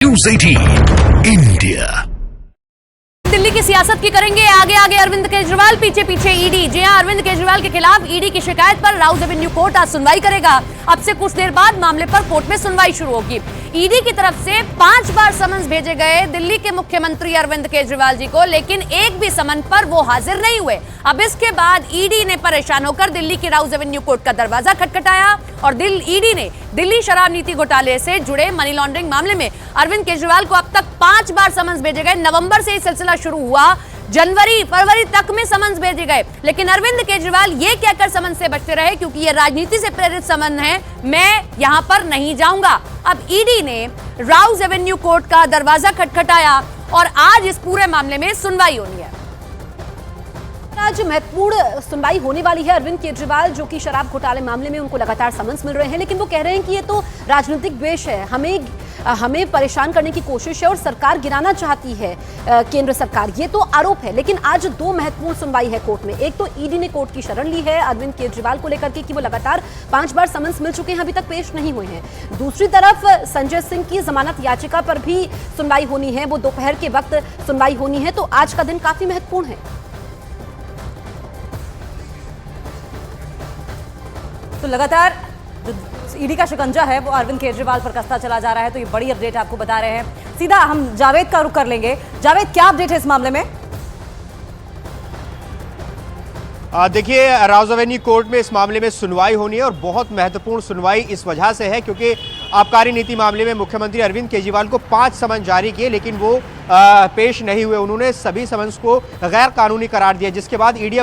News 18 India. Delhi की सियासत की करेंगे आगे आगे अरविंद केजरीवाल, पीछे पीछे ईडी। जी हां, अरविंद केजरीवाल के खिलाफ ईडी की शिकायत पर राउज एवेन्यू कोर्ट आज सुनवाई करेगा। अब से कुछ देर बाद मामले पर कोर्ट में सुनवाई शुरू होगी। ईडी की तरफ से 5 बार समन्स भेजे गए दिल्ली के मुख्यमंत्री अरविंद केजरीवाल जी को, लेकिन एक भी समन पर वो हाजिर नहीं हुए। अब इसके बाद ईडी ने परेशान होकर दिल्ली की राउज एवेन्यू कोर्ट का दरवाजा खटखटाया और ईडी ने दिल्ली शराब नीति घोटाले से जुड़े मनी लॉन्ड्रिंग मामले में अरविंद केजरीवाल को अब तक 5 बार समन्स भेजे गए। नवंबर से ये सिलसिला शुरू हुआ, जनवरी फरवरी तक में समन्स भेजे गए, लेकिन अरविंद केजरीवाल ये कहकर समन से बचते रहे क्योंकि ये राजनीति से प्रेरित समन है, मैं यहां पर नहीं जाऊंगा। अब ईडी ने राउज एवेन्यू कोर्ट का दरवाजा खटखटाया और आज इस पूरे मामले में सुनवाई होनी है। आज महत्वपूर्ण सुनवाई होने वाली है। अरविंद केजरीवाल जो कि शराब घोटाले मामले में उनको लगातार समन्स मिल रहे हैं, लेकिन वो कह रहे हैं कि ये तो राजनीतिक द्वेष है, हमें परेशान करने की कोशिश है और सरकार गिराना चाहती है केंद्र सरकार, ये तो आरोप है। लेकिन आज 2 महत्वपूर्ण सुनवाई है कोर्ट में। एक तो ईडी ने कोर्ट की शरण ली है अरविंद केजरीवाल को लेकर के कि वो लगातार 5 बार समन्स मिल चुके हैं, अभी तक पेश नहीं हुए हैं। दूसरी तरफ संजय सिंह की जमानत याचिका पर भी सुनवाई होनी है, वो दोपहर के वक्त सुनवाई होनी है। तो आज का दिन काफी महत्वपूर्ण है। तो लगातार जो ईडी का शिकंजा है वो अरविंद केजरीवाल पर कसता चला जा रहा है, तो ये बड़ी अपडेट आपको बता रहे हैं। सीधा हम जावेद का रुख कर लेंगे। जावेद, क्या अपडेट है इस मामले में? देखिए, राउज एवेन्यू कोर्ट में इस मामले में सुनवाई होनी है और बहुत महत्वपूर्ण सुनवाई इस वजह से है क्योंकि आबकारी नीति मामले में मुख्यमंत्री अरविंद केजरीवाल को 5 समन जारी किए, लेकिन वो पेश नहीं हुए। उन्होंने सभी समन्स को गैर कानूनी करार दिया, जिसके बाद ईडी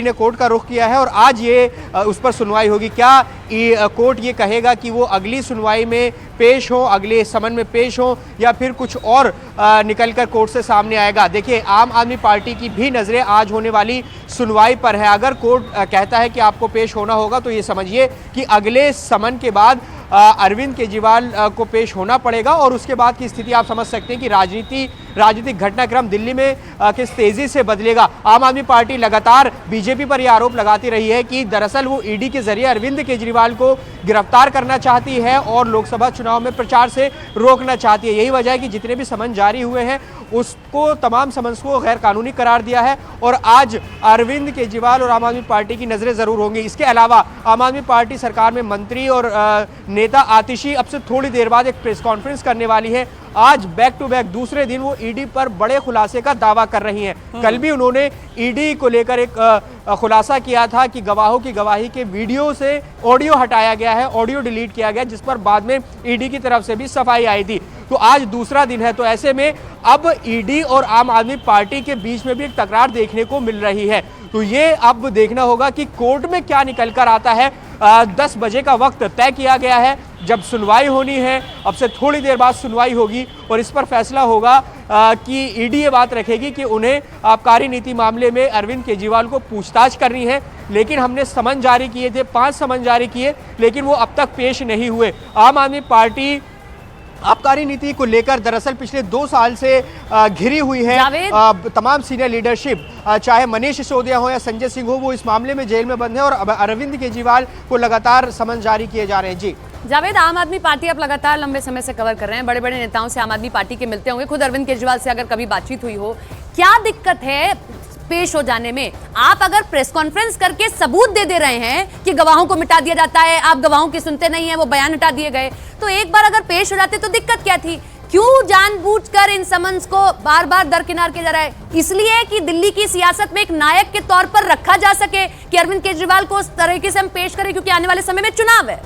ने कोर्ट का रुख किया है और आज ये उस पर सुनवाई होगी। क्या कोर्ट ये कहेगा कि वो अगली सुनवाई में पेश हो, अगले समन में पेश हो, या फिर कुछ और निकलकर कोर्ट से सामने आएगा? देखिए, आम आदमी पार्टी की भी नज़रें आज होने वाली सुनवाई पर है। अगर कोर्ट कहता है कि आपको पेश होना होगा, तो ये समझिए कि अगले समन के बाद अरविंद केजरीवाल को पेश होना पड़ेगा और उसके बाद की स्थिति आप समझ सकते हैं कि राजनीतिक घटनाक्रम दिल्ली में किस तेजी से बदलेगा। आम आदमी पार्टी लगातार बीजेपी पर यह आरोप लगाती रही है कि दरअसल वो ईडी के जरिए अरविंद केजरीवाल को गिरफ्तार करना चाहती है और लोकसभा चुनाव में प्रचार से रोकना चाहती है। यही वजह है कि जितने भी समन जारी हुए हैं उसको तमाम समन्स को गैर कानूनी करार दिया है और आज अरविंद केजरीवाल और आम आदमी पार्टी की नजरें जरूर होंगी। इसके अलावा आम आदमी पार्टी सरकार में मंत्री और नेता आतिशी अब से थोड़ी देर बाद एक प्रेस कॉन्फ्रेंस करने वाली है। आज बैक टू बैक दूसरे दिन वो ईडी पर बड़े खुलासे का दावा कर रही हैं। कल भी उन्होंने ईडी को लेकर एक खुलासा किया था कि गवाहों की गवाही के वीडियो से ऑडियो हटाया गया है, ऑडियो डिलीट किया गया, जिस पर बाद में ईडी की तरफ से भी सफाई आई थी। तो आज दूसरा दिन है, तो ऐसे में अब ईडी और आम आदमी पार्टी के बीच में भी एक तकरार देखने को मिल रही है। तो ये अब देखना होगा कि कोर्ट में क्या निकल कर आता है। 10 बजे का वक्त तय किया गया है जब सुनवाई होनी है। अब से थोड़ी देर बाद सुनवाई होगी और इस पर फैसला होगा कि ईडी ये बात रखेगी कि उन्हें आबकारी नीति मामले में अरविंद केजरीवाल को पूछताछ करनी है, लेकिन हमने समन जारी किए थे, 5 समन जारी किए, लेकिन वो अब तक पेश नहीं हुए। आम आदमी पार्टी आबकारी नीति को लेकर दरअसल पिछले 2 साल से घिरी हुई है। तमाम सीनियर लीडरशिप, चाहे मनीष सिसोदिया हो या संजय सिंह हो, वो इस मामले में जेल में बंद है और अरविंद केजरीवाल को लगातार समन जारी किए जा रहे हैं। जी जावेद, आम आदमी पार्टी आप लगातार लंबे समय से कवर कर रहे हैं, बड़े बड़े नेताओं से आम आदमी पार्टी के मिलते होंगे, खुद अरविंद केजरीवाल से अगर कभी बातचीत हुई हो, क्या दिक्कत है पेश हो जाने में? आप अगर प्रेस कॉन्फ्रेंस करके सबूत दे रहे हैं कि गवाहों को मिटा दिया जाता है, आप गवाहों की सुनते नहीं है, वो बयान हटा दिए गए, तो एक बार अगर पेश हो जाते तो दिक्कत क्या थी? क्यों जानबूझकर इन समन्स को बार बार दरकिनार किया जा रहा है? इसलिए कि दिल्ली की सियासत में एक नायक के तौर पर रखा जा सके कि अरविंद केजरीवाल को उस तरीके से हम पेश करें, क्योंकि आने वाले समय में चुनाव है।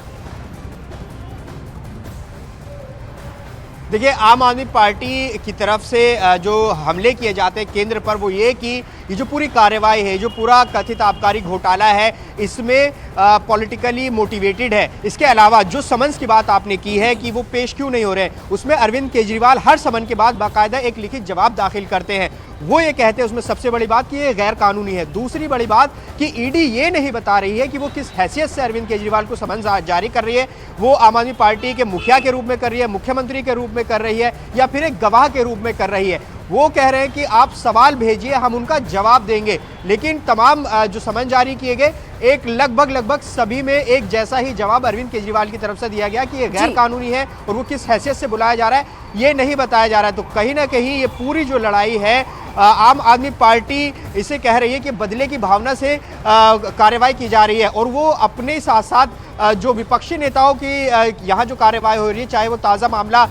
देखिए, आम आदमी पार्टी की तरफ से जो हमले किए जाते हैं केंद्र पर, वो ये कि ये जो पूरी कार्रवाई है, जो पूरा कथित आबकारी घोटाला है, इसमें पॉलिटिकली मोटिवेटेड है। इसके अलावा जो समन्स की बात आपने की है कि वो पेश क्यों नहीं हो रहे हैं, उसमें अरविंद केजरीवाल हर समन के बाद बाकायदा एक लिखित जवाब दाखिल करते हैं। वो ये कहते हैं उसमें सबसे बड़ी बात कि ये गैर कानूनी है। दूसरी बड़ी बात कि ईडी ये नहीं बता रही है कि वो किस हैसियत से अरविंद केजरीवाल को समन जारी कर रही है। वो आम आदमी पार्टी के मुखिया के रूप में कर रही है, मुख्यमंत्री के रूप में कर रही है, या फिर एक गवाह के रूप में कर रही है। वो कह रहे हैं कि आप सवाल भेजिए, हम उनका जवाब देंगे। लेकिन तमाम जो समन जारी किए गए, एक लगभग सभी में एक जैसा ही जवाब अरविंद केजरीवाल की तरफ से दिया गया कि ये गैर कानूनी है और वो किस हैसियत से बुलाया जा रहा है ये नहीं बताया जा रहा है। तो कहीं ना कहीं ये पूरी जो लड़ाई है, आम आदमी पार्टी इसे कह रही है कि बदले की भावना से कार्रवाई की जा रही है और वो अपने साथ साथ जो विपक्षी नेताओं की यहाँ जो कार्रवाई हो रही है, चाहे वो ताज़ा मामला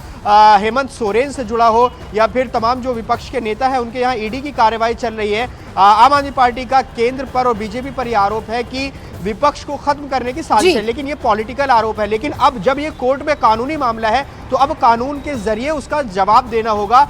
हेमंत सोरेन से जुड़ा हो या फिर तमाम जो विपक्ष के नेता हैं उनके यहाँ ईडी की कार्रवाई चल रही है। आम आदमी पार्टी का केंद्र पर और बीजेपी पर यह आरोप है कि विपक्ष को खत्म करने की साजिश है, लेकिन ये पॉलिटिकल आरोप है। लेकिन अब जब ये कोर्ट में कानूनी मामला है तो अब कानून के जरिए उसका जवाब देना होगा।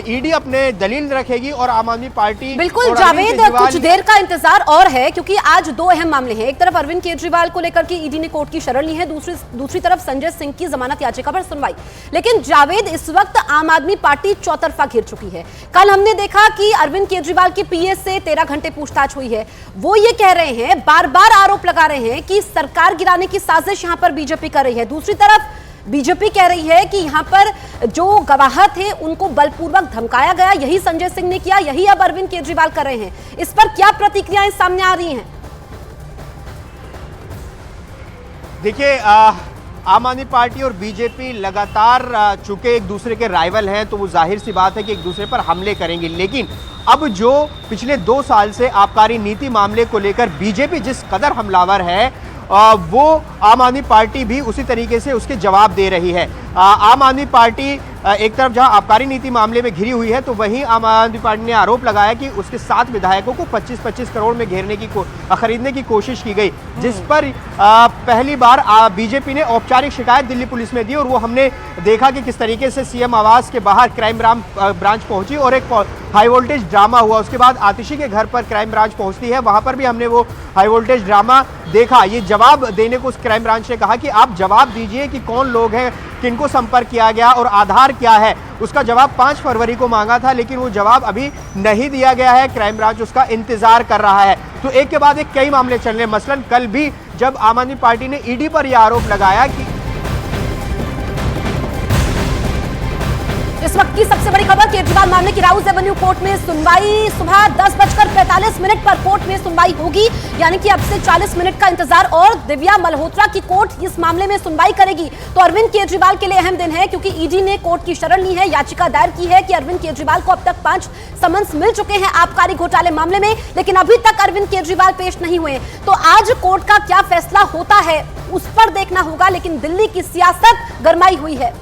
ईडी अपने दलील रखेगी और आम आदमी पार्टी बिल्कुल। जावेद, कुछ देर का इंतजार और है क्योंकि आज दो अहम मामले हैं। एक तरफ अरविंद केजरीवाल को लेकर के ईडी ने कोर्ट की शरण ली है, दूसरी तरफ संजय सिंह की जमानत याचिका पर सुनवाई। लेकिन जावेद, इस वक्त आम आदमी पार्टी चौतरफा घिर चुकी है। कल हमने देखा कि अरविंद केजरीवाल की पीए से 13 घंटे पूछताछ हुई है। वो ये कह रहे हैं, बार बार आरोप लगा रहे हैं कि सरकार गिराने की साजिश यहां पर बीजेपी कर रही है। दूसरी तरफ बीजेपी कह रही है कि यहां पर जो गवाह थे उनको बलपूर्वक धमकाया गया, यही संजय सिंह ने किया, यही अब अरविंद केजरीवाल कर रहे हैं। इस पर क्या प्रतिक्रियाएं सामने आ रही हैं? देखिए, आम आदमी पार्टी और बीजेपी लगातार चूंकि एक दूसरे के राइवल हैं तो वो जाहिर सी बात है कि एक दूसरे पर हमले करेंगे। लेकिन अब जो पिछले 2 साल से आबकारी नीति मामले को लेकर बीजेपी जिस कदर हमलावर है, वो आम आदमी पार्टी भी उसी तरीके से उसके जवाब दे रही है। आम आदमी पार्टी एक तरफ जहां आबकारी नीति मामले में घिरी हुई है तो वहीं आम आदमी पार्टी ने आरोप लगाया कि उसके 7 विधायकों को 25-25 करोड़ में खरीदने की कोशिश की गई, जिस पर पहली बार बीजेपी ने औपचारिक शिकायत दिल्ली पुलिस में दी और वो हमने देखा कि किस तरीके से सीएम आवास के बाहर क्राइम ब्रांच पहुंची और एक हाई वोल्टेज ड्रामा हुआ। उसके बाद आतिशी के घर पर क्राइम ब्रांच पहुंचती है, वहां पर भी हमने वो हाई वोल्टेज ड्रामा देखा। ये जवाब देने को उस क्राइम ब्रांच ने कहा कि आप जवाब दीजिए कि कौन लोग हैं, किनको संपर्क किया गया और आधार क्या है। उसका जवाब 5 फरवरी को मांगा था, लेकिन वो जवाब अभी नहीं दिया गया है। क्राइम ब्रांच उसका इंतजार कर रहा है। तो एक के बाद एक कई मामले चल रहे हैं। मसलन कल भी जब आम आदमी पार्टी ने ईडी पर यह आरोप लगाया कि इस वक्त की सबसे बड़ी खबर, केजरीवाल मामले की राउज एवेन्यू कोर्ट में सुनवाई सुबह 10:45 पर कोर्ट में सुनवाई होगी, यानी कि अब से 40 मिनट का इंतजार और दिव्या मल्होत्रा की कोर्ट इस मामले में सुनवाई करेगी। तो अरविंद केजरीवाल के लिए अहम दिन है क्योंकि ईडी ने कोर्ट की शरण ली है, याचिका दायर की है कि अरविंद केजरीवाल को अब तक 5 समन्स मिल चुके हैं आबकारी घोटाले मामले में, लेकिन अभी तक अरविंद केजरीवाल पेश नहीं हुए। तो आज कोर्ट का क्या फैसला होता है उस पर देखना होगा, लेकिन दिल्ली की सियासत गरमाई हुई है।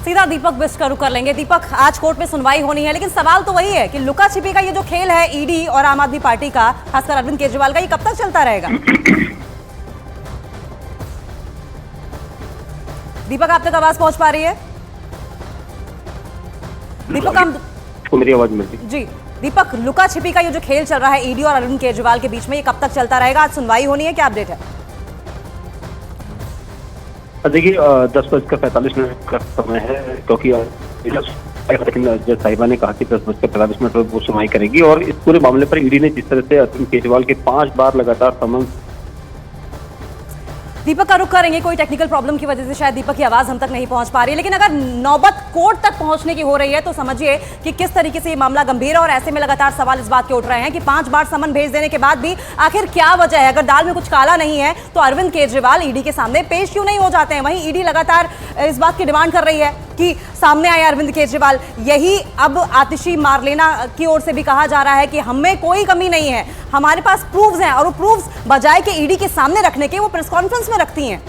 सीधा दीपक बिष्ट का रुख कर लेंगे। दीपक, आज कोर्ट में सुनवाई होनी है, लेकिन सवाल तो वही है कि लुका छिपी का ये जो खेल है ईडी और आम आदमी पार्टी का, खासकर अरविंद केजरीवाल का, ये कब तक चलता रहेगा? दीपक, आप तक आवाज पहुंच पा रही है? दीपक, हम मेरी आवाज मिलती जी। दीपक, लुका छिपी का ये जो खेल चल रहा है ईडी और अरविंद केजरीवाल के बीच में, ये कब तक चलता रहेगा? आज सुनवाई होनी है, क्या अपडेट है? देखिए, 10:45 का समय है क्योंकि जज साहिबा ने कहा कि 10:45 वो सुनवाई करेगी और इस पूरे मामले पर ईडी ने जिस तरह से अरविंद केजरीवाल के 5 बार लगातार समन्स। दीपक का रुख करेंगे। कोई टेक्निकल प्रॉब्लम की वजह से शायद दीपक की आवाज हम तक नहीं पहुंच पा रही है, लेकिन अगर नौबत कोर्ट तक पहुंचने की हो रही है तो समझिए कि किस तरीके से ये मामला गंभीर है। और ऐसे में लगातार सवाल इस बात के उठ रहे हैं कि 5 बार समन भेज देने के बाद भी आखिर क्या वजह है? अगर दाल में कुछ काला नहीं है तो अरविंद केजरीवाल ईडी के सामने पेश क्यों नहीं हो जाते हैं? वहीं ईडी लगातार इस बात की डिमांड कर रही है कि सामने आए अरविंद केजरीवाल। यही अब आतिशी मारलेना की ओर से भी कहा जा रहा है कि हमें कोई कमी नहीं है, हमारे पास प्रूफ्स हैं, और वो प्रूफ्स बजाय के ईडी के सामने रखने के वो प्रेस कॉन्फ्रेंस में रखती हैं।